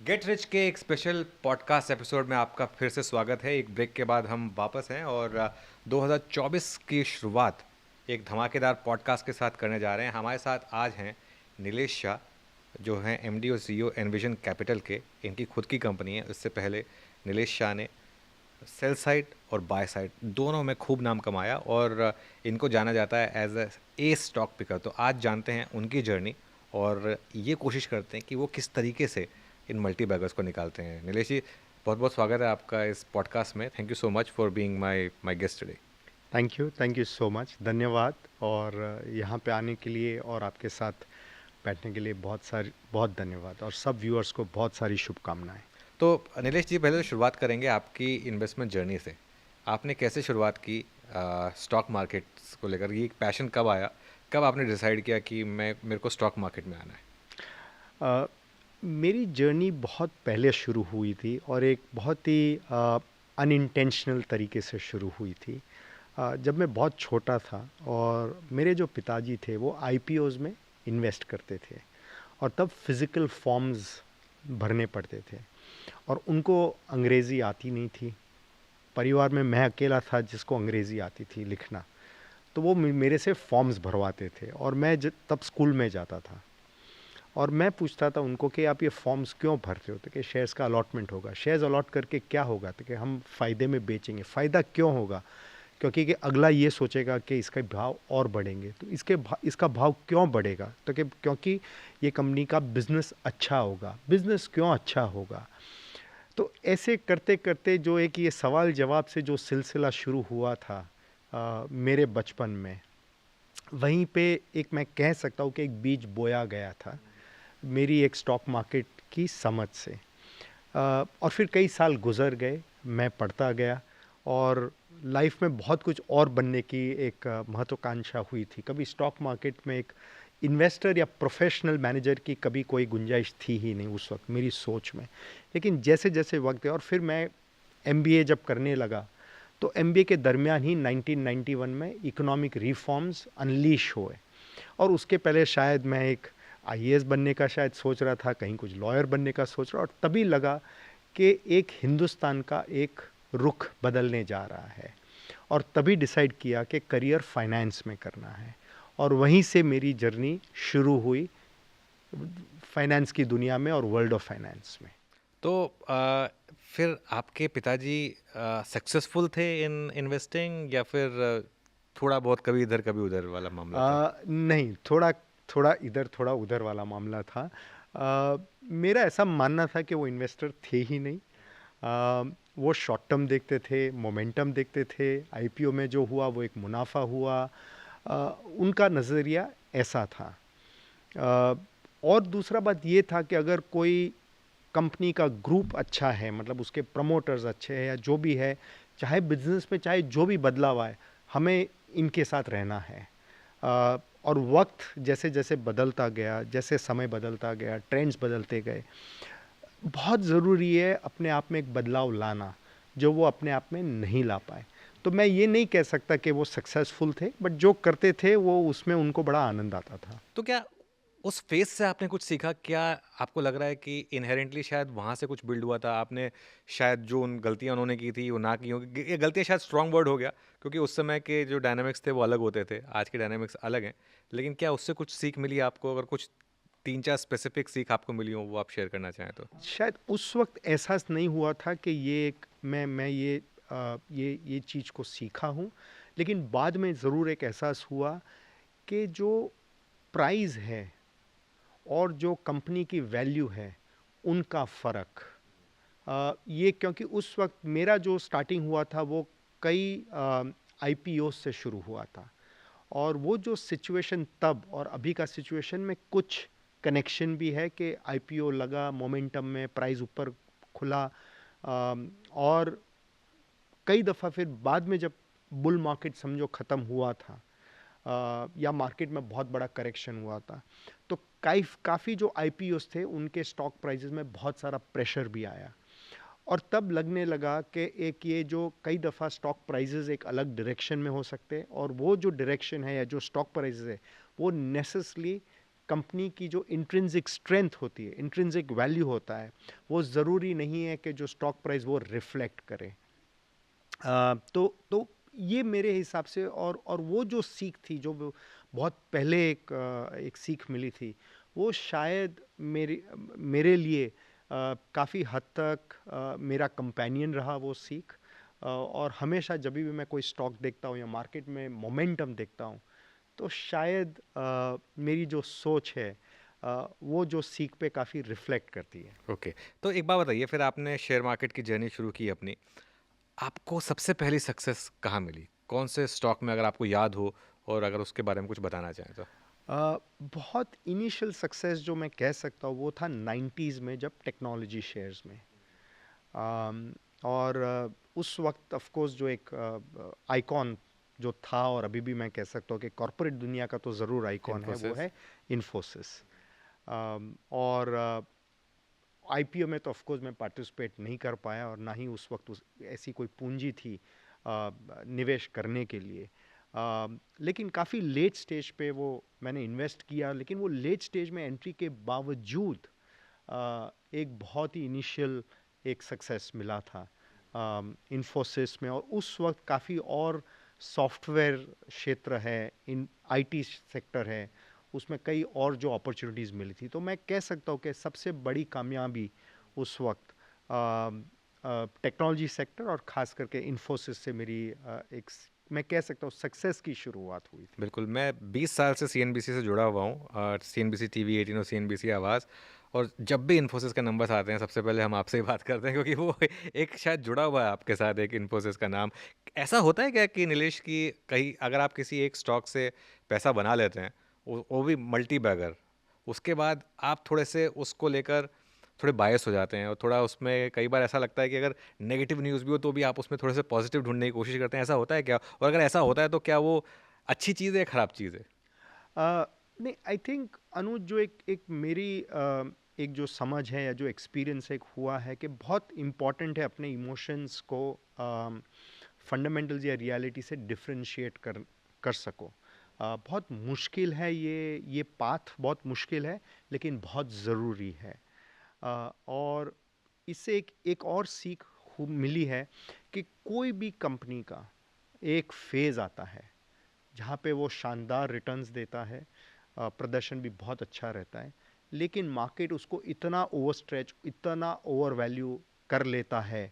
Get rich के एक special podcast episode में आपका फिर से स्वागत है। एक ब्रेक के बाद हम वापस हैं और 2024 की शुरुआत एक धमाकेदार पॉडकास्ट के साथ करने जा रहे हैं। हमारे साथ आज हैं नीलेश शाह, जो हैं एमडी और सीईओ एनविजन कैपिटल के। इनकी खुद की कंपनी है। इससे पहले नीलेश शाह ने सेल साइड और बाय साइड दोनों में खूब नाम कमाया और इनको जाना जाता है एज ए स्टॉक पिकर। तो आज जानते हैं उनकी जर्नी और ये कोशिश करते हैं कि वो किस तरीके से इन मल्टी बैगर्स को निकालते हैं। नीलेश जी, बहुत बहुत स्वागत है आपका इस पॉडकास्ट में। Thank you so much for being my guest today. Thank you so much, धन्यवाद। और यहाँ पे आने के लिए और आपके साथ बैठने के लिए बहुत धन्यवाद, और सब व्यूअर्स को बहुत सारी शुभकामनाएं। तो नीलेश जी, पहले तो शुरुआत करेंगे आपकी इन्वेस्टमेंट जर्नी से। आपने कैसे शुरुआत की स्टॉक मार्केट्स को लेकर? ये पैशन कब आया, कब आपने डिसाइड किया कि मेरे को स्टॉक मार्केट में आना है? अ, मेरी जर्नी बहुत पहले शुरू हुई थी और एक बहुत ही अनइंटेंशनल तरीके से शुरू हुई थी। जब मैं बहुत छोटा था और मेरे जो पिताजी थे वो आईपीओज़ में इन्वेस्ट करते थे, और तब फिज़िकल फॉर्म्स भरने पड़ते थे और उनको अंग्रेज़ी आती नहीं थी। परिवार में मैं अकेला था जिसको अंग्रेज़ी आती थी लिखना, तो वो मेरे से फॉर्म्स भरवाते थे और मैं तब स्कूल में जाता था और मैं पूछता था उनको कि आप ये फॉर्म्स क्यों भरते हो? तो कि शेयर्स का अलॉटमेंट होगा। शेयर्स अलॉट करके क्या होगा? तो कि हम फ़ायदे में बेचेंगे। फ़ायदा क्यों होगा? क्योंकि कि अगला ये सोचेगा कि इसका भाव और बढ़ेंगे, तो इसका भाव क्यों बढ़ेगा? तो कि क्योंकि ये कंपनी का बिज़नेस अच्छा होगा। बिज़नेस क्यों अच्छा होगा? तो ऐसे करते करते जो एक ये सवाल जवाब से जो सिलसिला शुरू हुआ था मेरे बचपन में, वहीं पे एक मैं कह सकता हूँ कि एक बीज बोया गया था मेरी एक स्टॉक मार्केट की समझ से। और फिर कई साल गुजर गए, मैं पढ़ता गया और लाइफ में बहुत कुछ और बनने की एक महत्वाकांक्षा हुई थी। कभी स्टॉक मार्केट में एक इन्वेस्टर या प्रोफेशनल मैनेजर की कभी कोई गुंजाइश थी ही नहीं उस वक्त मेरी सोच में। लेकिन जैसे जैसे वक्त गया और फिर मैं एमबीए जब करने लगा, तो एमबीए के दरमियान ही 1991 में इकोनॉमिक रिफॉर्म्स अनलीश हुए। और उसके पहले शायद मैं एक आईएएस बनने का शायद सोच रहा था, कहीं कुछ लॉयर बनने का सोच रहा, और तभी लगा कि एक हिंदुस्तान का एक रुख बदलने जा रहा है। और तभी डिसाइड किया कि करियर फाइनेंस में करना है, और वहीं से मेरी जर्नी शुरू हुई फाइनेंस की दुनिया में और वर्ल्ड ऑफ फाइनेंस में। तो फिर आपके पिताजी सक्सेसफुल थे इन इन्वेस्टिंग, या फिर थोड़ा बहुत कभी इधर कभी उधर वाला मामला था? नहीं, थोड़ा थोड़ा इधर थोड़ा उधर वाला मामला था। मेरा ऐसा मानना था कि वो इन्वेस्टर थे ही नहीं। वो शॉर्ट टर्म देखते थे, मोमेंटम देखते थे। आईपीओ में जो हुआ वो एक मुनाफा हुआ। अ, उनका नज़रिया ऐसा था। अ, और दूसरा बात ये था कि अगर कोई कंपनी का ग्रुप अच्छा है, मतलब उसके प्रमोटर्स अच्छे हैं या जो भी है, चाहे बिजनेस में चाहे जो भी बदलाव आए, हमें इनके साथ रहना है। और वक्त जैसे जैसे बदलता गया, जैसे समय बदलता गया, ट्रेंड्स बदलते गए, बहुत ज़रूरी है अपने आप में एक बदलाव लाना जो वो अपने आप में नहीं ला पाए। तो मैं ये नहीं कह सकता कि वो सक्सेसफुल थे, बट जो करते थे वो उसमें उनको बड़ा आनंद आता था। तो क्या उस फेस से आपने कुछ सीखा? क्या आपको लग रहा है कि इनहेरेंटली शायद वहाँ से कुछ बिल्ड हुआ था? आपने शायद जो उन गलतियाँ उन्होंने की थी वो ना की होगी। ये गलतियाँ शायद स्ट्रॉन्ग वर्ड हो गया, क्योंकि उस समय के जो डायनामिक्स थे वो अलग होते थे, आज के डायनामिक्स अलग हैं। लेकिन क्या उससे कुछ सीख मिली आपको? अगर कुछ 3-4 स्पेसिफिक सीख आपको मिली हो, वो आप शेयर करना चाहें तो? शायद उस वक्त एहसास नहीं हुआ था कि ये एक मैं ये चीज़ को सीखा हूँ, लेकिन बाद में ज़रूर एक एहसास हुआ कि जो प्राइस है और जो कंपनी की वैल्यू है, उनका फ़र्क। ये क्योंकि उस वक्त मेरा जो स्टार्टिंग हुआ था वो कई आईपीओ से शुरू हुआ था, और वो जो सिचुएशन तब और अभी का सिचुएशन में कुछ कनेक्शन भी है कि आईपीओ लगा, मोमेंटम में प्राइस ऊपर खुला। और कई दफ़ा फिर बाद में जब बुल मार्केट समझो ख़त्म हुआ था, या मार्केट में बहुत बड़ा करेक्शन हुआ था, तो काफ़ी जो आईपीओस थे उनके स्टॉक प्राइसेस में बहुत सारा प्रेशर भी आया। और तब लगने लगा कि एक ये जो कई दफ़ा स्टॉक प्राइसेस एक अलग डायरेक्शन में हो सकते हैं, और वो जो डायरेक्शन है या जो स्टॉक प्राइसेस है वो नेसेसरली कंपनी की जो इंट्रिंसिक स्ट्रेंथ होती है, इंट्रिंसिक वैल्यू होता है, वो ज़रूरी नहीं है कि जो स्टॉक प्राइस वो रिफ्लेक्ट करे। तो ये मेरे हिसाब से, और वो जो सीख थी, जो बहुत पहले एक सीख मिली थी, वो शायद मेरे लिए काफ़ी हद तक मेरा कंपेनियन रहा वो सीख। और हमेशा जब भी मैं कोई स्टॉक देखता हूँ या मार्केट में मोमेंटम देखता हूँ, तो शायद मेरी जो सोच है वो जो सीख पे काफ़ी रिफ्लेक्ट करती है। ओके। तो एक बात बताइए, फिर आपने शेयर मार्केट की जर्नी शुरू की अपनी, आपको सबसे पहली सक्सेस कहाँ मिली? कौन से स्टॉक में, अगर आपको याद हो और अगर उसके बारे में कुछ बताना चाहें तो? बहुत इनिशियल सक्सेस जो मैं कह सकता हूँ वो था 90s में, जब टेक्नोलॉजी शेयर्स में। और उस वक्त ऑफ कोर्स जो एक आइकॉन जो था, और अभी भी मैं कह सकता हूँ कि कॉरपोरेट दुनिया का तो ज़रूर आइकॉन है, वो इन्फोसिस। है इन्फोसिस। और आईपीओ में तो ऑफ कोर्स मैं पार्टिसिपेट नहीं कर पाया, और ना ही उस वक्त ऐसी कोई पूंजी थी निवेश करने के लिए। लेकिन काफ़ी लेट स्टेज पे वो मैंने इन्वेस्ट किया, लेकिन वो लेट स्टेज में एंट्री के बावजूद एक बहुत ही इनिशियल एक सक्सेस मिला था इन्फोसिस में। और उस वक्त काफ़ी और सॉफ्टवेयर क्षेत्र है, इन आईटी सेक्टर है, उसमें कई और जो अपॉर्चुनिटीज़ मिली थी। तो मैं कह सकता हूँ कि सबसे बड़ी कामयाबी उस वक्त टेक्नोलॉजी सेक्टर और ख़ास करके इन्फोसिस से मेरी मैं कह सकता हूँ सक्सेस की शुरुआत हुई थी। बिल्कुल, मैं 20 साल से सीएनबीसी से जुड़ा हुआ हूँ, सीएनबीसी टीवी 18 और सीएनबीसी आवाज़। और जब भी इन्फोसिस के नंबर्स आते हैं, सबसे पहले हम आपसे ही बात करते हैं, क्योंकि वो एक शायद जुड़ा हुआ है आपके साथ, एक इन्फोसिस का नाम। ऐसा होता है क्या कि नीलेश, कि कहीं अगर आप किसी एक स्टॉक से पैसा बना लेते हैं, वो भी मल्टी बैगर, उसके बाद आप थोड़े से उसको लेकर थोड़े बायस हो जाते हैं, और थोड़ा उसमें कई बार ऐसा लगता है कि अगर नेगेटिव न्यूज़ भी हो तो भी आप उसमें थोड़े से पॉजिटिव ढूंढने की कोशिश करते हैं, ऐसा होता है क्या? और अगर ऐसा होता है तो क्या वो अच्छी चीज़ है या खराब चीज़ है? अ, नहीं, आई थिंक अनुज, जो एक एक मेरी एक जो समझ है या जो एक्सपीरियंस एक हुआ है, कि बहुत इम्पॉर्टेंट है अपने इमोशंस को फंडामेंटल्स या रियलिटी से डिफरेंशिएट कर कर सको। बहुत मुश्किल है ये पाथ बहुत मुश्किल है, लेकिन बहुत ज़रूरी है। और इससे एक एक और सीख मिली है कि कोई भी कंपनी का एक फेज़ आता है जहाँ पे वो शानदार रिटर्न्स देता है, प्रदर्शन भी बहुत अच्छा रहता है, लेकिन मार्केट उसको इतना ओवर स्ट्रेच, इतना ओवर वैल्यू कर लेता है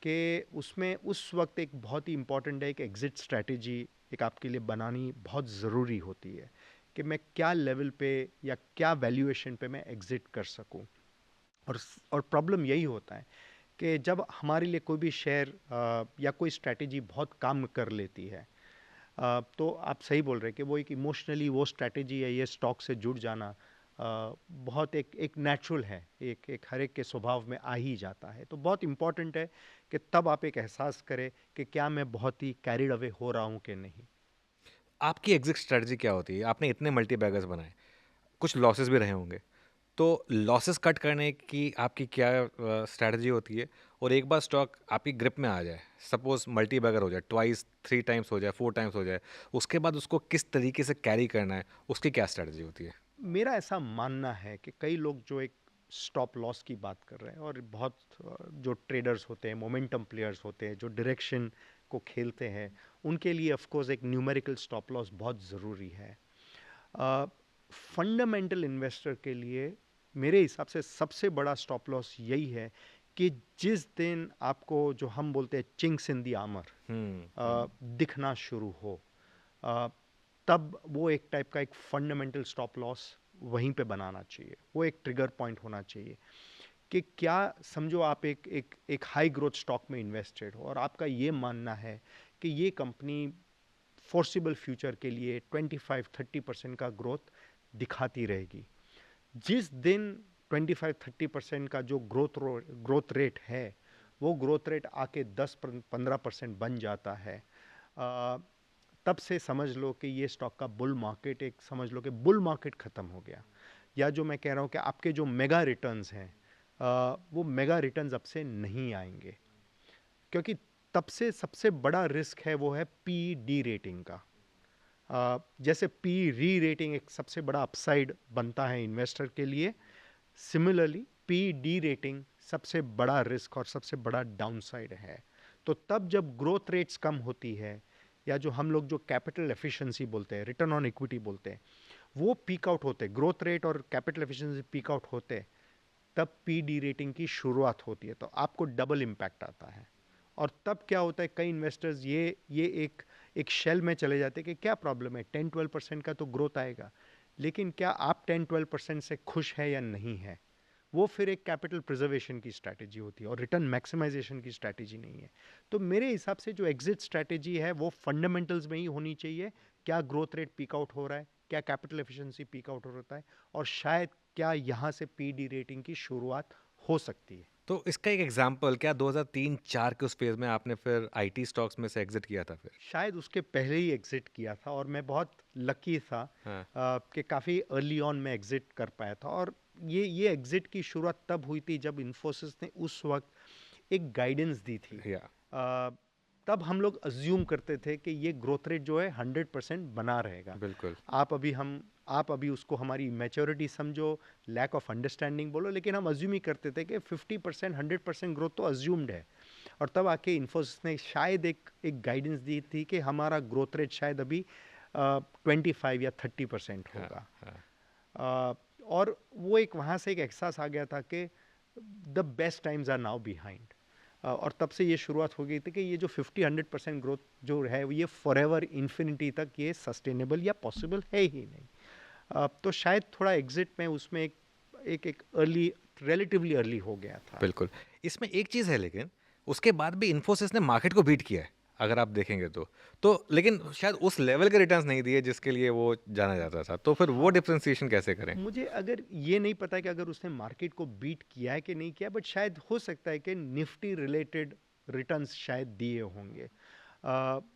कि उसमें उस वक्त एक बहुत ही इम्पॉर्टेंट है, एक एग्ज़िट स्ट्रैटेजी एक आपके लिए बनानी बहुत ज़रूरी होती है, कि मैं क्या लेवल पे या क्या वैल्यूएशन पे मैं एग्ज़िट कर सकूं। और प्रॉब्लम यही होता है कि जब हमारे लिए कोई भी शेयर या कोई स्ट्रैटेजी बहुत काम कर लेती है, तो आप सही बोल रहे हैं कि वो एक इमोशनली वो स्ट्रैटेजी है, ये स्टॉक से जुड़ जाना बहुत एक एक नेचुरल है, एक एक हर एक के स्वभाव में आ ही जाता है। तो बहुत इम्पॉर्टेंट है कि तब आप एक एहसास करें कि क्या मैं बहुत ही कैरिड अवे हो रहा हूँ कि नहीं। आपकी एग्जिट स्ट्रेटजी क्या होती है? आपने इतने मल्टी बैगर्स बनाए, कुछ लॉसेस भी रहे होंगे, तो लॉसेस कट करने की आपकी क्या स्ट्रैटेजी होती है? और एक बार स्टॉक आपकी ग्रिप में आ जाए, सपोज मल्टी बैगर हो जाए, ट्वाइस 3 टाइम्स हो जाए, 4 टाइम्स हो जाए, उसके बाद उसको किस तरीके से कैरी करना है, उसकी क्या स्ट्रैटेजी होती है? मेरा ऐसा मानना है कि कई लोग जो एक स्टॉप लॉस की बात कर रहे हैं, और बहुत जो ट्रेडर्स होते हैं, मोमेंटम प्लेयर्स होते हैं, जो डायरेक्शन को खेलते हैं, उनके लिए ऑफ कोर्स एक न्यूमेरिकल स्टॉप लॉस बहुत ज़रूरी है। फंडामेंटल इन्वेस्टर के लिए मेरे हिसाब से सबसे बड़ा स्टॉप लॉस यही है कि जिस दिन आपको, जो हम बोलते हैं चिंक्स इन दी आर्मर, दिखना शुरू हो, अ, तब वो एक टाइप का एक फंडामेंटल स्टॉप लॉस वहीं पे बनाना चाहिए। वो एक ट्रिगर पॉइंट होना चाहिए कि क्या, समझो आप एक हाई ग्रोथ स्टॉक में इन्वेस्टेड हो, और आपका ये मानना है कि ये कंपनी फोर्सिबल फ्यूचर के लिए 25-30% का ग्रोथ दिखाती रहेगी। जिस दिन 25-30% का जो ग्रोथ रेट है, वो ग्रोथ रेट आके 10-15% बन जाता है, तब से समझ लो कि ये स्टॉक का बुल मार्केट, एक समझ लो कि बुल मार्केट ख़त्म हो गया। या जो मैं कह रहा हूँ कि आपके जो मेगा रिटर्न्स हैं, वो मेगा रिटर्न्स अब से नहीं आएंगे, क्योंकि तब से सबसे बड़ा रिस्क है वो है पी डी रेटिंग का। जैसे पी री रेटिंग एक सबसे बड़ा अपसाइड बनता है इन्वेस्टर के लिए, सिमिलरली पी डी रेटिंग सबसे बड़ा रिस्क और सबसे बड़ा डाउनसाइड है। तो तब जब ग्रोथ रेट्स कम होती है, या जो हम लोग जो कैपिटल एफिशिएंसी बोलते हैं, रिटर्न ऑन इक्विटी बोलते हैं, वो पीक आउट होते, ग्रोथ रेट और कैपिटल एफिशिएंसी पीक आउट होते, तब पी डी रेटिंग की शुरुआत होती है। तो आपको डबल इम्पैक्ट आता है। और तब क्या होता है, कई इन्वेस्टर्स ये एक शेल में चले जाते हैं कि क्या प्रॉब्लम है, 10-12% का तो ग्रोथ आएगा, लेकिन क्या आप 10-12% से खुश है या नहीं है। वो फिर एक कैपिटल प्रिजर्वेशन की स्ट्रैटेजी होती है और रिटर्न मैक्सिमाइजेशन की स्ट्रैटेजी नहीं है। तो मेरे हिसाब से जो एग्जिट स्ट्रैटेजी है वो फंडामेंटल्स में ही होनी चाहिए। क्या ग्रोथ रेट पीक आउट हो रहा है, क्या कैपिटल एफिशिएंसी पीक आउट होता है, और शायद क्या यहाँ से पी डी रेटिंग की शुरुआत हो सकती है। तो इसका एक एग्जांपल, क्या 2003-4 के उस फेज में आपने फिर आईटी स्टॉक्स में से एग्जिट किया था फिर? शायद उसके पहले ही एग्जिट किया था, और मैं बहुत लकी था हाँ। कि काफ़ी अर्ली ऑन में एग्जिट कर पाया था। और ये एग्जिट की शुरुआत तब हुई थी जब इन्फोसिस ने उस वक्त एक गाइडेंस दी थी। या अ, तब हम लोग अज्यूम करते थे कि ये ग्रोथ रेट जो है 100% बना रहेगा। बिल्कुल। आप अभी उसको हमारी मैच्योरिटी समझो, लैक ऑफ अंडरस्टैंडिंग बोलो, लेकिन हम अज्यूम ही करते थे कि 50% 100% ग्रोथ तो अज्यूम्ड है। और तब आके इन्फोसिस ने शायद एक गाइडेंस दी थी कि हमारा ग्रोथ रेट शायद अभी 25 या 30% हाँ, होगा। हाँ। और वो एक वहाँ से एक एहसास आ गया था कि the best times are now behind. और तब से ये शुरुआत हो गई थी कि ये जो 50-100% ग्रोथ जो है ये फॉरएवर इन्फिनिटी तक ये सस्टेनेबल या पॉसिबल है ही नहीं। तो शायद थोड़ा एग्जिट में उसमें एक अर्ली, रिलेटिवली अर्ली हो गया था। बिल्कुल। इसमें एक चीज़ है लेकिन, उसके बाद भी इन्फोसिस ने मार्केट को बीट किया है, अगर आप देखेंगे तो लेकिन शायद उस लेवल के रिटर्न्स नहीं दिए जिसके लिए वो जाना जाता था। तो फिर वो हाँ, डिफरेंशिएशन कैसे करें? मुझे अगर ये नहीं पता कि अगर उसने मार्केट को बीट किया है कि नहीं किया, बट शायद हो सकता है कि निफ्टी रिलेटेड रिटर्न्स शायद दिए होंगे।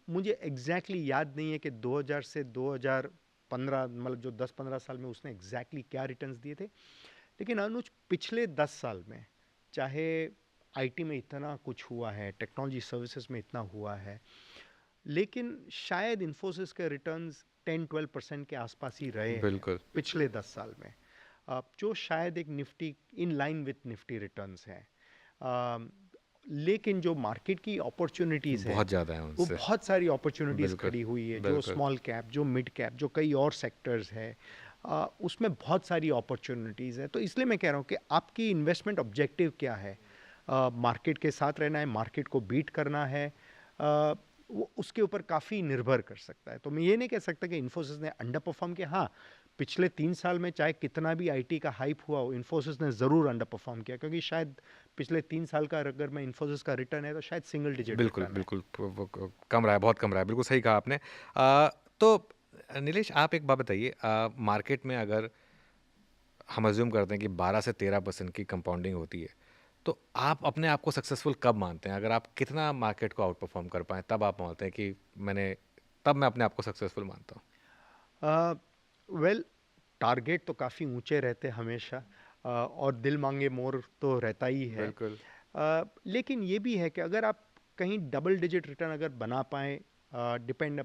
मुझे एग्जैक्टली याद नहीं है कि 2000 से 2015, मतलब जो 10-15 साल में उसने एग्जैक्टली क्या रिटर्न्स दिए थे। लेकिन अनुज, पिछले 10 साल में चाहे आईटी में इतना कुछ हुआ है, टेक्नोलॉजी सर्विसेज में इतना हुआ है, लेकिन शायद इन्फोसिस के रिटर्न्स 10-12% के आसपास ही रहे हैं बिल्कुल। पिछले 10 साल में। जो शायद एक Nifty in line with Nifty returns है। अम, लेकिन जो मार्केट की अपॉर्चुनिटीज़ है बहुत ज़्यादा है वो उनसे। बहुत सारी अपॉर्चुनिटीज़ बिल्कुल, खड़ी हुई है, जो बिल्कुल। स्मॉल कैप, जो मिड कैप, जो कई और सेक्टर्स है, उसमें बहुत सारी अपॉर्चुनिटीज़ है। तो इसलिए मैं कह रहा हूँ कि आपकी इन्वेस्टमेंट ऑब्जेक्टिव क्या है। मार्केट के साथ रहना है, मार्केट को बीट करना है, वो उसके ऊपर काफ़ी निर्भर कर सकता है। तो मैं ये नहीं कह सकता कि इन्फोसिस ने अंडर परफॉर्म किया। हाँ, पिछले 3 साल में चाहे कितना भी आईटी का हाइप हुआ हो, इन्फोसिस ने ज़रूर अंडर परफॉर्म किया, क्योंकि शायद पिछले 3 साल का अगर मैं इन्फोसिस का रिटर्न है तो शायद सिंगल डिजिट बिल्कुल, रिटर्न है। बिल्कुल। कम रहा है, बहुत कम रहा है। बिल्कुल सही कहा आपने। तो नीलेश, आप एक बात बताइए, मार्केट में अगर हम अज्यूम करते हैं कि 12 से 13% की कंपाउंडिंग होती है, तो आप अपने आप को सक्सेसफुल कब मानते हैं? अगर आप कितना मार्केट को आउट परफॉर्म कर पाएँ, तब आप मानते हैं कि तब मैं अपने आप को सक्सेसफुल मानता हूँ। वेल, टारगेट तो काफ़ी ऊंचे रहते हैं हमेशा, और दिल मांगे मोर तो रहता ही है। बिल्कुल। लेकिन ये भी है कि अगर आप कहीं डबल डिजिट रिटर्न अगर बना पाएँ, डिपेंड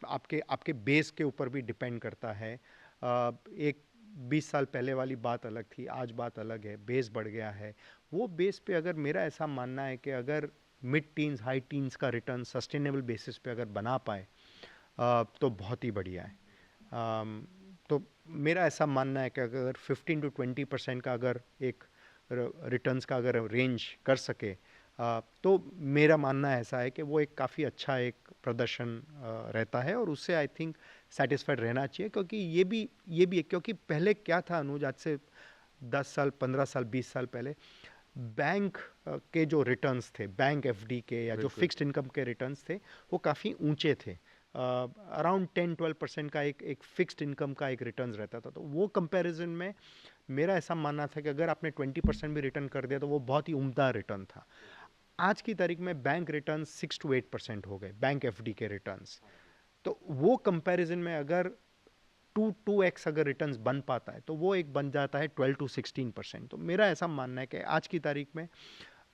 आपके आपके बेस के ऊपर भी डिपेंड करता है। एक 20 साल पहले वाली बात अलग थी, आज बात अलग है, बेस बढ़ गया है। वो बेस पे अगर मेरा ऐसा मानना है कि अगर मिड टीन्स हाई टीन्स का रिटर्न सस्टेनेबल बेसिस पे अगर बना पाए, तो बहुत ही बढ़िया है। अम, तो मेरा ऐसा मानना है कि अगर 15 to 20% का अगर एक रिटर्न्स का अगर रेंज कर सके, तो मेरा मानना ऐसा है कि वो एक काफ़ी अच्छा एक प्रदर्शन रहता है, और उससे आई थिंक सेटिस्फाइड रहना चाहिए। क्योंकि ये भी है, क्योंकि पहले क्या था अनुज, आज से 10 साल, 15 साल, 20 साल पहले बैंक के जो रिटर्न्स थे, बैंक एफडी के या जो बिल्कुल। फिक्स्ड इनकम के रिटर्न्स थे, वो काफ़ी ऊंचे थे। अराउंड 10-12% का एक फिक्स्ड इनकम का एक रिटर्न्स रहता था। तो वो कंपैरिजन में मेरा ऐसा मानना था कि अगर आपने 20% भी रिटर्न कर दिया तो वो बहुत ही उम्दा रिटर्न था। आज की तारीख में बैंक रिटर्न 6 to 8% हो गए, बैंक एफडी के रिटर्न्स। तो वो कंपैरिजन में अगर 2x अगर रिटर्न्स बन पाता है तो वो एक बन जाता है 12 to 16%। तो मेरा ऐसा मानना है कि आज की तारीख में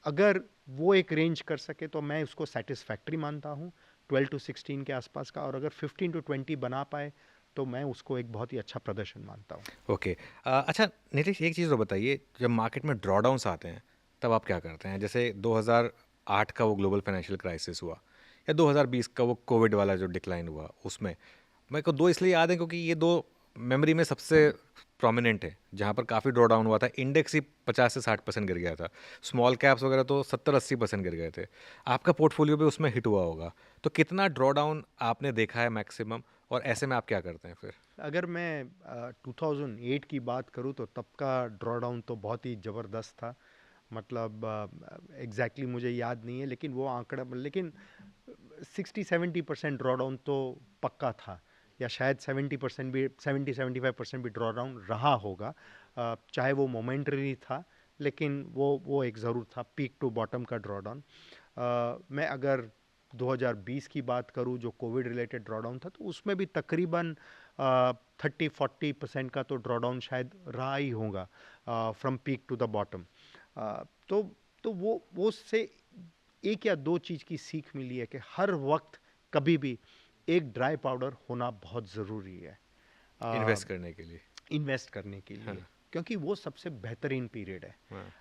अगर वो एक रेंज कर सके तो मैं उसको सेटिस्फैक्ट्री मानता हूँ। 12 to 16 के आसपास का, और अगर 15 to 20 बना पाए तो मैं उसको एक बहुत ही अच्छा प्रदर्शन मानता हूँ। ओके। अच्छा नीतीश, एक चीज़ तो बताइए, जब मार्केट में ड्रॉडाउन्स आते हैं तब आप क्या करते हैं? जैसे 2008 का वो ग्लोबल फाइनेंशियल क्राइसिस हुआ, या 2020 का वो कोविड वाला जो डिक्लाइन हुआ, उसमें मेरे को दो इसलिए याद है क्योंकि ये दो मेमोरी में सबसे प्रोमिनेंट है जहाँ पर काफ़ी ड्रॉ डाउन हुआ था। इंडेक्स ही 50 से 60% गिर गया था, स्मॉल कैप्स वगैरह तो 70-80% गिर गए थे। आपका पोर्टफोलियो भी उसमें हिट हुआ होगा, तो कितना ड्रॉ डाउन आपने देखा है मैक्सिमम, और ऐसे में आप क्या करते हैं फिर? अगर मैं 2008 की बात करूं तो तब का ड्रॉडाउन तो बहुत ही ज़बरदस्त था। मतलब एग्जैक्टली मुझे याद नहीं है, लेकिन वो आंकड़ा, लेकिन 60-70% ड्रॉडाउन तो पक्का था, या शायद 70% भी, 70-75% भी ड्रॉडाउन रहा होगा। चाहे वो मोमेंटरी था, लेकिन वो एक ज़रूर था, पीक टू बॉटम का ड्रॉडाउन। मैं अगर 2020 की बात करूं, जो कोविड रिलेटेड ड्रॉडाउन था, तो उसमें भी तकरीबन 30-40% का तो ड्रॉडाउन शायद रहा ही होगा, from peak to the bottom. तो तो वो से एक या दो चीज़ की सीख मिली है कि हर वक्त कभी भी एक ड्राई पाउडर होना बहुत ज़रूरी है इन्वेस्ट करने के लिए। इन्वेस्ट करने के हाँ। लिए, क्योंकि वो सबसे बेहतरीन पीरियड है।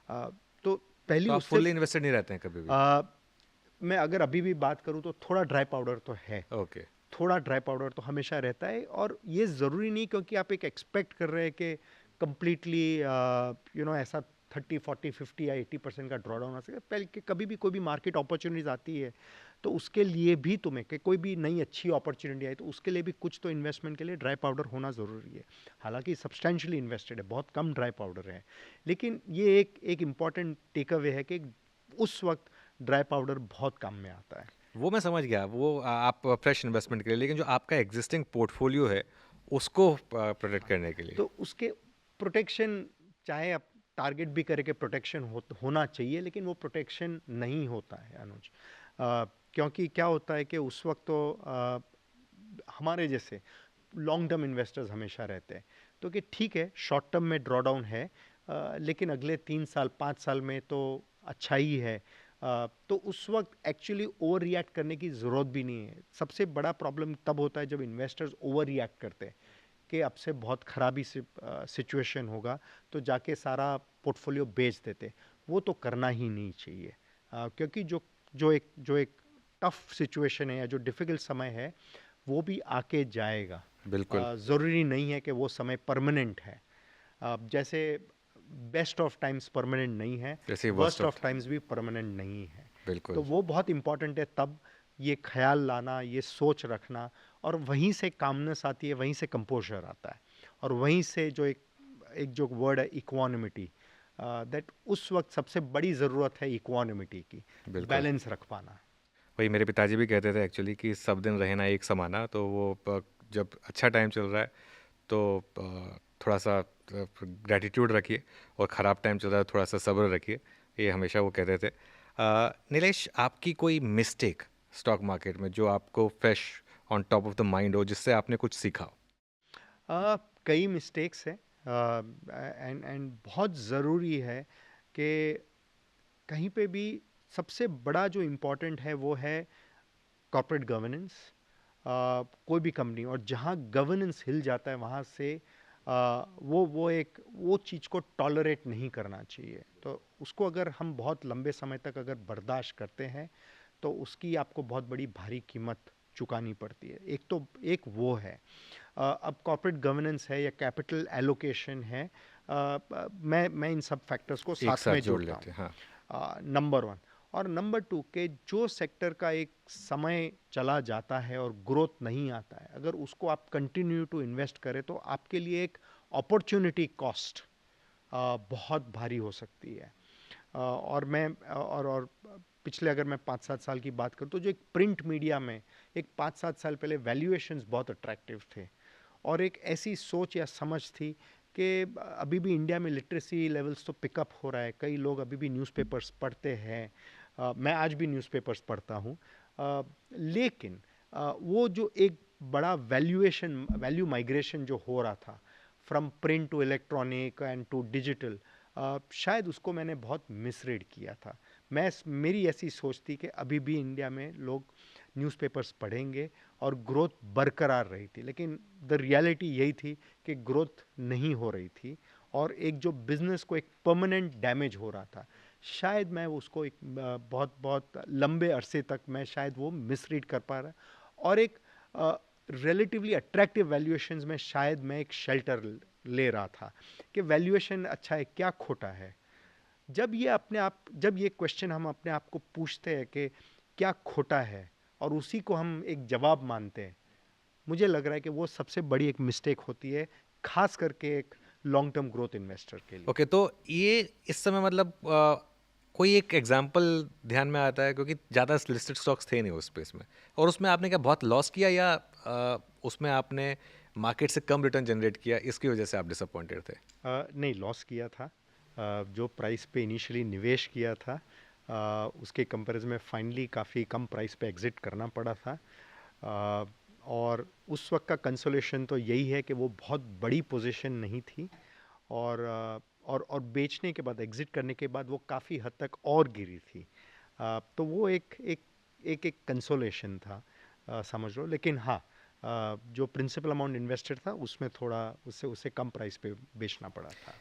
हाँ। तो पहली तो आप उससे फुल्ली इन्वेस्टेड नहीं रहते हैं कभी भी? आ, मैं अगर अभी भी बात करूं तो थोड़ा ड्राई पाउडर तो है, ओके। थोड़ा ड्राई पाउडर तो हमेशा रहता है। और ये ज़रूरी नहीं क्योंकि आप एक एक्सपेक्ट कर रहे हैं कि कंप्लीटली ऐसा 30-40-50 या 80% का ड्रॉ डाउन आ सके। पहले कि कभी भी कोई भी मार्केट अपॉर्चुनिटीज आती है, तो उसके लिए भी तुम्हें कि कोई भी नई अच्छी अपॉर्चुनिटी आई, तो उसके लिए भी कुछ तो इन्वेस्टमेंट के लिए ड्राई पाउडर होना ज़रूरी है। हालांकि सब्सटेंशियली इन्वेस्टेड है, बहुत कम ड्राई पाउडर है, लेकिन ये एक इम्पॉर्टेंट टेक अवे है कि उस वक्त ड्राई पाउडर बहुत काम में आता है। वो मैं समझ गया, वो आप फ्रेश इन्वेस्टमेंट के लिए, लेकिन जो आपका एग्जिस्टिंग पोर्टफोलियो है उसको प्रोटेक्ट करने के लिए। तो उसके प्रोटेक्शन, चाहे आप टारगेट भी करके प्रोटेक्शन होना चाहिए, लेकिन वो प्रोटेक्शन नहीं होता है अनुज। क्योंकि क्या होता है कि उस वक्त तो हमारे जैसे लॉन्ग टर्म इन्वेस्टर्स हमेशा रहते हैं, तो कि ठीक है शॉर्ट टर्म में ड्रॉ डाउन है, लेकिन अगले 3 साल 5 साल में तो अच्छा ही है। तो उस वक्त एक्चुअली ओवर रिएक्ट करने की ज़रूरत भी नहीं है। सबसे बड़ा प्रॉब्लम तब होता है जब इन्वेस्टर्स ओवर रिएक्ट करते हैं कि अब से बहुत ख़राबी सिचुएशन होगा, तो जाके सारा पोर्टफोलियो बेच देते। वो तो करना ही नहीं चाहिए, क्योंकि जो एक टफ सिचुएशन है या जो डिफ़िकल्ट समय है, वो भी आके जाएगा। बिल्कुल। ज़रूरी नहीं है कि वो समय परमानेंट है। जैसे बेस्ट ऑफ टाइम्स परमानेंट नहीं है, जैसे worst worst of. Of times भी परमानेंट नहीं है। तो बिल्कुल। वो बहुत इंपॉर्टेंट है, तब ये ख्याल लाना, ये सोच रखना, और वहीं से कामनेस आती है, वहीं से कंपोजर आता है, और वहीं से जो एक एक जो वर्ड है इक्वानिमिटी, दैट उस वक्त सबसे बड़ी ज़रूरत है इक्वानिमिटी की, बिल्कुल। बैलेंस रख पाना। वही मेरे पिताजी भी कहते थे एक्चुअली कि सब दिन रहे ना एक समाना। तो वो जब अच्छा टाइम चल रहा है तो थोड़ा सा ग्रैटिट्यूड रखिए, और ख़राब टाइम चल रहा है थोड़ा सा सब्र रखिए, ये हमेशा वो कहते थे। नीलेश, आपकी कोई मिस्टेक स्टॉक मार्केट में जो आपको fresh on top of the mind हो, जिससे आपने कुछ सीखा हो? कई मिस्टेक्स हैं, एंड बहुत ज़रूरी है कि कहीं पे भी सबसे बड़ा जो इम्पोर्टेंट है वो है कॉर्पोरेट गवर्नेंस। कोई भी कंपनी, और जहाँ गवर्नेंस हिल जाता है वहाँ से वो चीज़ को टॉलरेट नहीं करना चाहिए। तो उसको अगर हम बहुत लंबे समय तक अगर बर्दाश्त करते हैं, तो उसकी आपको बहुत बड़ी भारी कीमत चुकानी पड़ती है। एक वो है। अब कॉर्पोरेट गवर्नेंस है या कैपिटल एलोकेशन है, मैं इन सब फैक्टर्स को एक साथ साथ में जोड़ जोड़ता लेते हूँ। हैं, हाँ। Number one. और नंबर टू, के जो सेक्टर का एक समय चला जाता है और ग्रोथ नहीं आता है, अगर उसको आप कंटिन्यू टू इन्वेस्ट करें, तो आपके लिए एक अपॉर्चुनिटी कॉस्ट बहुत भारी हो सकती है। और पिछले अगर मैं 5-7 साल की बात करूँ, तो जो एक प्रिंट मीडिया में एक 5-7 साल पहले वैल्यूएशंस बहुत अट्रैक्टिव थे, और एक ऐसी सोच या समझ थी कि अभी भी इंडिया में लिटरेसी लेवल्स तो पिकअप हो रहा है, कई लोग अभी भी न्यूज़पेपर्स पढ़ते हैं। मैं आज भी न्यूज़पेपर्स पढ़ता हूँ, लेकिन वो जो एक बड़ा वैल्यू माइग्रेशन जो हो रहा था from print to electronic and to digital, शायद उसको मैंने बहुत मिसरीड किया था। मेरी ऐसी सोच थी कि अभी भी इंडिया में लोग न्यूज़पेपर्स पढ़ेंगे, और ग्रोथ बरकरार रही थी। लेकिन द रियलिटी यही थी कि ग्रोथ नहीं हो रही थी, और एक जो बिज़नेस को एक परमानेंट डैमेज हो रहा था। शायद मैं उसको एक बहुत बहुत लंबे अरसे तक मैं शायद वो मिसरीड कर पा रहा, और एक रिलेटिवली अट्रैक्टिव वैल्यूएशंस में शायद मैं एक शेल्टर ले रहा था कि वैल्यूएशन अच्छा है, क्या खोटा है। जब ये क्वेश्चन हम अपने आप को पूछते हैं कि क्या खोटा है, और उसी को हम एक जवाब मानते हैं, मुझे लग रहा है कि वो सबसे बड़ी एक मिस्टेक होती है, खास करके एक लॉन्ग टर्म ग्रोथ इन्वेस्टर के लिए। ओके, तो ये इस समय मतलब कोई एक एग्जांपल ध्यान में आता है, क्योंकि ज़्यादा लिस्टेड स्टॉक्स थे नहीं उस स्पेस में, और उसमें आपने क्या बहुत लॉस किया, या उसमें आपने मार्केट से कम रिटर्न जनरेट किया, इसकी वजह से आप डिसअपॉइंटेड थे? नहीं, लॉस किया था। जो प्राइस पे इनिशियली निवेश किया था, उसके कंपैरिजन में फाइनली काफ़ी कम प्राइस पे एग्ज़िट करना पड़ा था। और उस वक्त का कंसोलेशन तो यही है कि वो बहुत बड़ी पोजीशन नहीं थी, और बेचने के बाद, एग्ज़िट करने के बाद वो काफ़ी हद तक और गिरी थी। तो वो एक कंसोलेशन था, समझ लो। लेकिन हाँ, जो प्रिंसिपल अमाउंट इन्वेस्टेड था उसमें थोड़ा उससे उससे कम प्राइस पे बेचना पड़ा था।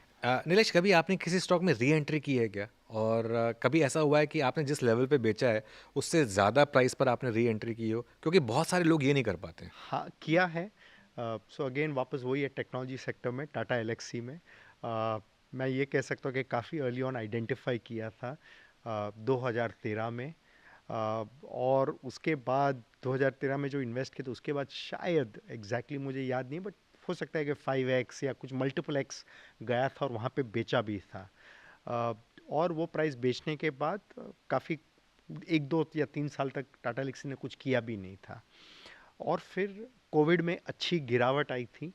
नीलेश, कभी आपने किसी स्टॉक में री एंट्री की है क्या? और कभी ऐसा हुआ है कि आपने जिस लेवल पे बेचा है उससे ज़्यादा प्राइस पर आपने री एंट्री की हो? क्योंकि बहुत सारे लोग ये नहीं कर पाते हैं। हाँ, किया है। सो अगेन वापस वही है, टेक्नोलॉजी सेक्टर में, टाटा एलेक्सी में। मैं ये कह सकता हूँ कि काफ़ी अर्ली ऑन आइडेंटिफाई किया था 2013 में। और उसके बाद 2013 में जो इन्वेस्ट किया, तो उसके बाद शायद एग्जैक्टली मुझे याद नहीं, बट हो सकता है कि 5x या कुछ मल्टीपल एक्स गया था, और वहाँ पे बेचा भी था। और वो प्राइस बेचने के बाद काफ़ी 1 2 या 3 साल तक टाटा एलेक्सी ने कुछ किया भी नहीं था। और फिर कोविड में अच्छी गिरावट आई थी,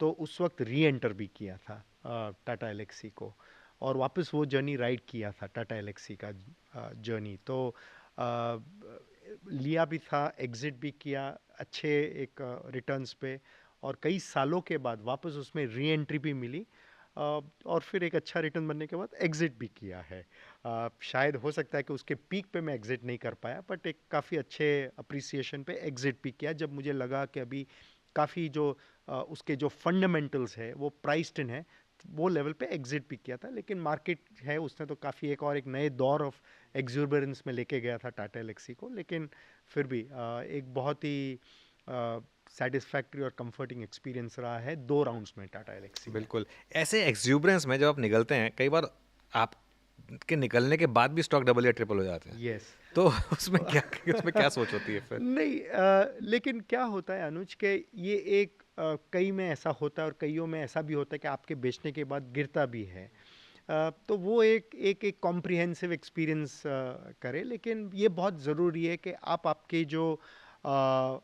तो उस वक्त री एंटर भी किया था टाटा एलेक्सी को, और वापस वो जर्नी राइड किया था टाटा एलेक्सी का जर्नी। तो अ, लिया भी था, एग्जिट भी किया अच्छे एक रिटर्न्स पे, और कई सालों के बाद वापस उसमें री एंट्री भी मिली, और फिर एक अच्छा रिटर्न बनने के बाद एग्जिट भी किया है। शायद हो सकता है कि उसके पीक पे मैं एग्जिट नहीं कर पाया, बट एक काफ़ी अच्छे अप्रिसिएशन पे एग्जिट भी किया, जब मुझे लगा कि अभी काफ़ी जो उसके जो फंडामेंटल्स है वो प्राइस्ड इन है, वो लेवल पे एग्जिट भी किया था। लेकिन मार्केट है, उसने तो काफ़ी एक नए दौर ऑफ एक्सूबरेंस में लेके गया था टाटा एलेक्सी को। लेकिन फिर भी एक बहुत ही सेटिस्फैक्ट्री और कंफर्टिंग एक्सपीरियंस रहा है 2 राउंड्स में टाटा एलेक्सी में। बिल्कुल। ऐसे एक्सूबरेंस में जब आप निकलते हैं, कई बार आप के निकलने के बाद भी स्टॉक डबल या ट्रिपल हो जाते हैं, यस। तो उसमें क्या सोच होती है फिर? नहीं, लेकिन क्या होता है अनुज के, ये एक कई में ऐसा होता है, और कईयों में ऐसा भी होता है कि आपके बेचने के बाद गिरता भी है। तो वो एक कॉम्प्रिहेंसिव एक्सपीरियंस करें। लेकिन ये बहुत ज़रूरी है कि आप आपके जो अ,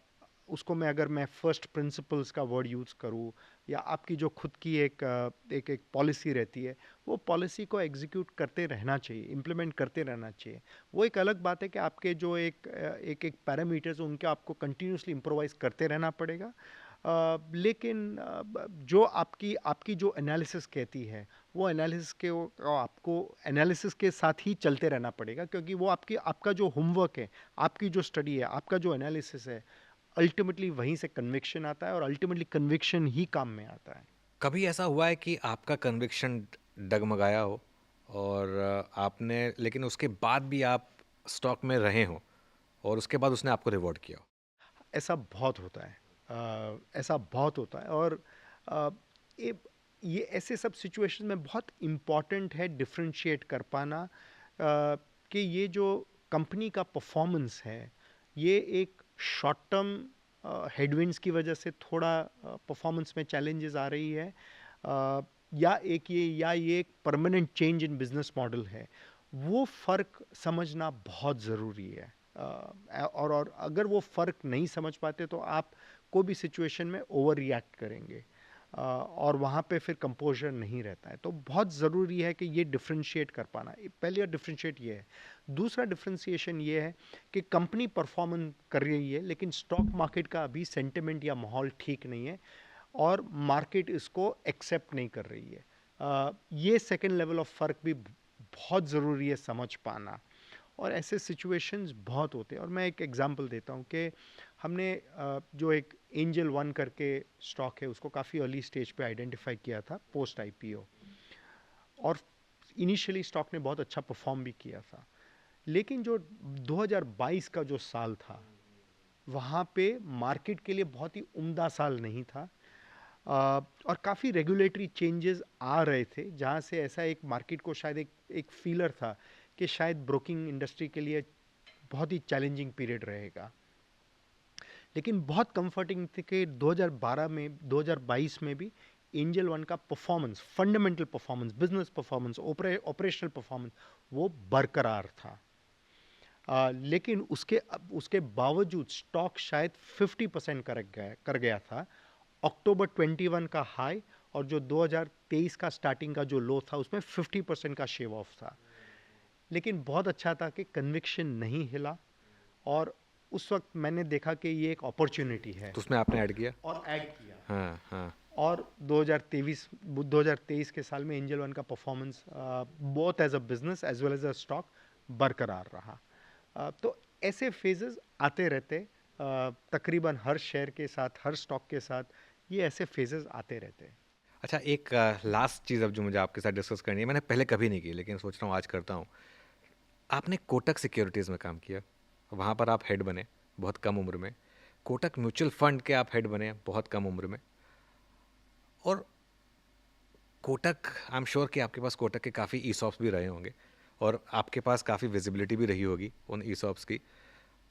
उसको मैं फर्स्ट प्रिंसिपल्स का वर्ड यूज़ करूँ, या आपकी जो खुद की एक पॉलिसी रहती है, वो पॉलिसी को एग्जीक्यूट करते रहना चाहिए, इम्प्लीमेंट करते रहना चाहिए। वो एक अलग बात है कि आपके जो एक पैरामीटर्स, उनके आपको कंटिन्यूसली इम्प्रोवाइज करते रहना पड़ेगा। लेकिन जो आपकी आपकी जो एनालिसिस कहती है, वो एनालिसिस के आपको एनालिसिस के साथ ही चलते रहना पड़ेगा, क्योंकि वो आपका जो होमवर्क है, आपकी जो स्टडी है, आपका जो एनालिसिस है, अल्टीमेटली वहीं से कन्विक्शन आता है, और अल्टीमेटली कन्विक्शन ही काम में आता है। कभी ऐसा हुआ है कि आपका कन्विक्शन डगमगाया हो, और आपने, लेकिन उसके बाद भी आप स्टॉक में रहे हो, और उसके बाद उसने आपको रिवॉर्ड किया हो? ऐसा बहुत होता है। ऐसा बहुत होता है, और अ, ये ये ऐसे सब सिचुएशन में बहुत इम्पॉर्टेंट है डिफरेंशिएट कर पाना, कि ये जो कंपनी का परफॉर्मेंस है, ये एक शॉर्ट टर्म हेडविंड्स की वजह से थोड़ा परफॉर्मेंस में चैलेंजेस आ रही है, अ, या ये एक permanent change in business model है। वो फ़र्क समझना बहुत ज़रूरी है। और अगर वो फ़र्क नहीं समझ पाते, तो आप कोई भी सिचुएशन में ओवर रिएक्ट करेंगे, और वहाँ पे फिर कंपोजर नहीं रहता है। तो बहुत ज़रूरी है कि ये डिफरेंशिएट कर पाना। पहले डिफरेंशिएट ये है। दूसरा डिफरेंशिएशन ये है कि कंपनी परफॉर्मेंस कर रही है, लेकिन स्टॉक मार्केट का अभी सेंटिमेंट या माहौल ठीक नहीं है, और मार्केट इसको एक्सेप्ट नहीं कर रही है। ये सेकेंड लेवल ऑफ फ़र्क भी बहुत ज़रूरी है समझ पाना। और ऐसे सिचुएशंस बहुत होते हैं। और मैं एक एग्जांपल देता हूँ कि हमने जो एक एंजल वन करके स्टॉक है उसको काफ़ी अर्ली स्टेज पे आइडेंटिफाई किया था पोस्ट आईपीओ, और इनिशियली स्टॉक ने बहुत अच्छा परफॉर्म भी किया था। लेकिन जो 2022 का जो साल था वहाँ पे मार्केट के लिए बहुत ही उम्दा साल नहीं था। और काफ़ी रेगुलेटरी चेंजेस आ रहे थे जहाँ से ऐसा एक मार्केट को शायद एक फीलर था कि शायद ब्रोकिंग इंडस्ट्री के लिए बहुत ही चैलेंजिंग पीरियड रहेगा। लेकिन बहुत कंफर्टिंग थी कि 2012 में 2022 में भी एंजल वन का performance, fundamental performance, business performance, operational performance वो बरकरार था। लेकिन उसके बावजूद स्टॉक शायद 50% कर गया था। अक्टूबर 21 का हाई और जो 2023 का स्टार्टिंग का जो लो था उसमें 50% का शेव ऑफ था। लेकिन बहुत अच्छा था कि कन्विक्शन नहीं हिला, और उस वक्त मैंने देखा कि ये एक अपॉर्चुनिटी है तो उसमें आपने ऐड किया? और ऐड किया। हाँ हाँ। और 2023 के साल में एंजल वन का performance both as a business as well as a stock बरकरार रहा। तो ऐसे फेजेस आते रहते, तकरीबन हर शेयर के साथ, हर स्टॉक के साथ ये ऐसे फेजेस आते रहते हैं। अच्छा, एक लास्ट चीज़ अब जो मुझे आपके साथ डिस्कस करनी है, मैंने पहले कभी नहीं की लेकिन सोच रहा हूँ आज करता हूँ। आपने कोटक सिक्योरिटीज़ में काम किया, वहाँ पर आप हेड बने बहुत कम उम्र में। कोटक म्यूचुअल फंड के आप हेड बने बहुत कम उम्र में। और कोटक, आई एम श्योर कि आपके पास कोटक के काफ़ी ईसॉप्स भी रहे होंगे और आपके पास काफ़ी विजिबिलिटी भी रही होगी उन ईसॉप्स की।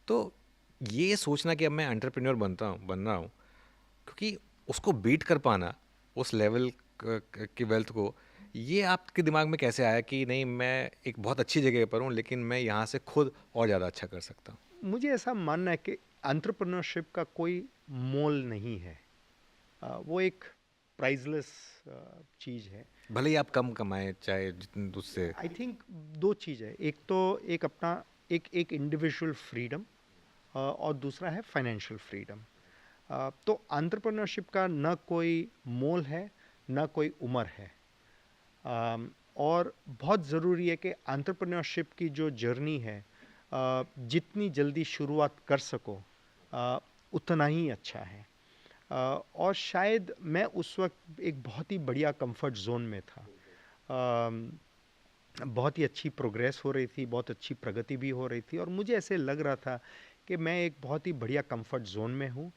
तो ये सोचना कि अब मैं एंटरप्रेन्योर बन रहा हूँ, क्योंकि उसको बीट कर पाना उस लेवल की वेल्थ को, ये आपके दिमाग में कैसे आया कि नहीं, मैं एक बहुत अच्छी जगह पर हूँ लेकिन मैं यहाँ से खुद और ज़्यादा अच्छा कर सकता हूँ? मुझे ऐसा मानना है कि एंटरप्रेन्योरशिप का कोई मोल नहीं है। वो एक प्राइजलेस चीज़ है। भले ही आप कम कमाएं चाहे जितने उससे। आई थिंक दो चीज़ है, एक तो एक अपना एक इंडिविजुअल फ्रीडम, और दूसरा है फाइनेंशियल फ्रीडम। तो एंटरप्रेन्योरशिप का न कोई मोल है, न कोई उम्र है। और बहुत ज़रूरी है कि एंटरप्रेन्योरशिप की जो जर्नी है, जितनी जल्दी शुरुआत कर सको उतना ही अच्छा है। और शायद मैं उस वक्त एक बहुत ही बढ़िया कंफर्ट जोन में था। बहुत ही अच्छी प्रोग्रेस हो रही थी, बहुत अच्छी प्रगति भी हो रही थी, और मुझे ऐसे लग रहा था कि मैं एक बहुत ही बढ़िया कंफर्ट जोन में हूँ।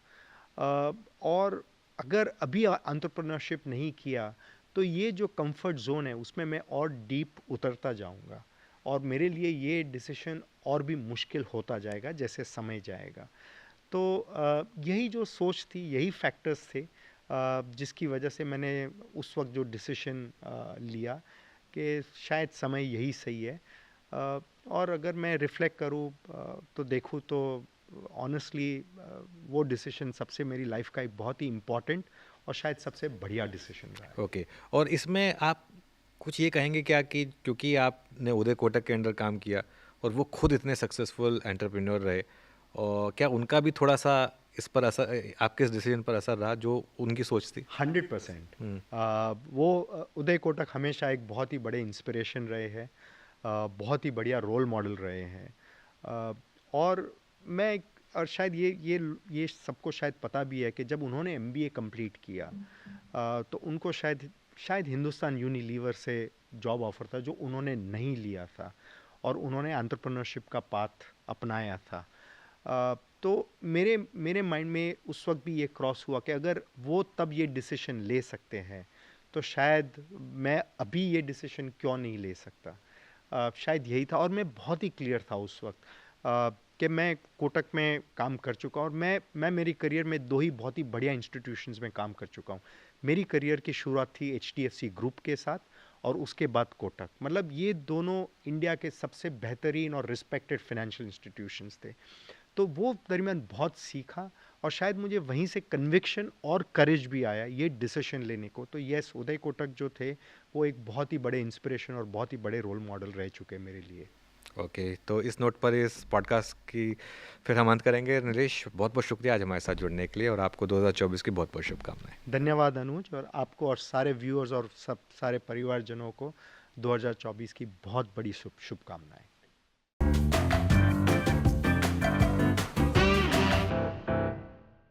और अगर अभी एंटरप्रेन्योरशिप नहीं किया तो ये जो कंफर्ट जोन है उसमें मैं और डीप उतरता जाऊंगा, और मेरे लिए ये डिसीजन और भी मुश्किल होता जाएगा जैसे समय जाएगा। तो यही जो सोच थी, यही फैक्टर्स थे जिसकी वजह से मैंने उस वक्त जो डिसीजन लिया कि शायद समय यही सही है। और अगर मैं रिफ्लेक्ट करूँ तो देखूँ तो ऑनेस्टली वो डिसीजन सबसे मेरी लाइफ का एक बहुत ही इम्पोर्टेंट और शायद सबसे बढ़िया डिसीजन रहा है। ओके। और इसमें आप कुछ ये कहेंगे क्या कि क्योंकि आपने उदय कोटक के अंडर काम किया और वो खुद इतने सक्सेसफुल एंटरप्रेन्योर रहे, और क्या उनका भी थोड़ा सा इस पर असर, आपके इस डिसीजन पर असर रहा जो उनकी सोच थी? 100%। वो उदय कोटक हमेशा एक बहुत ही बड़े इंस्पिरेशन रहे हैं, बहुत ही बढ़िया रोल मॉडल रहे हैं। और मैं और शायद ये सबको शायद पता भी है कि जब उन्होंने एमबीए कंप्लीट किया तो उनको शायद शायद हिंदुस्तान यूनिलीवर से जॉब ऑफर था जो उन्होंने नहीं लिया था, और उन्होंने एंटरप्रेन्योरशिप का पाथ अपनाया था। तो मेरे मेरे माइंड में उस वक्त भी ये क्रॉस हुआ कि अगर वो तब ये डिसीजन ले सकते हैं तो शायद मैं अभी ये डिसीजन क्यों नहीं ले सकता। शायद यही था, और मैं बहुत ही क्लियर था उस वक्त कि मैं कोटक में काम कर चुका हूँ, और मैं मेरी करियर में दो ही बहुत ही बढ़िया इंस्टीट्यूशंस में काम कर चुका हूँ। मेरी करियर की शुरुआत थी एचडीएफसी ग्रुप के साथ, और उसके बाद कोटक। मतलब ये दोनों इंडिया के सबसे बेहतरीन और रिस्पेक्टेड फाइनेंशियल इंस्टीट्यूशंस थे। तो वो दरमियान बहुत सीखा, और शायद मुझे वहीं से कन्विक्शन और करेज भी आया ये डिसीजन लेने को। तो यस, उदय कोटक जो थे वो एक बहुत ही बड़े इंस्पिरेशन और बहुत ही बड़े रोल मॉडल रह चुके मेरे लिए। ओके, तो इस नोट पर इस पॉडकास्ट की फिर हम अंत करेंगे। नीलेश, बहुत बहुत शुक्रिया आज हमारे साथ जुड़ने के लिए, और आपको 2024 की बहुत बहुत शुभकामनाएं। धन्यवाद अनुज, और आपको और सारे व्यूअर्स और सब सारे परिवारजनों को 2024 की बहुत बड़ी शुभकामनाएं।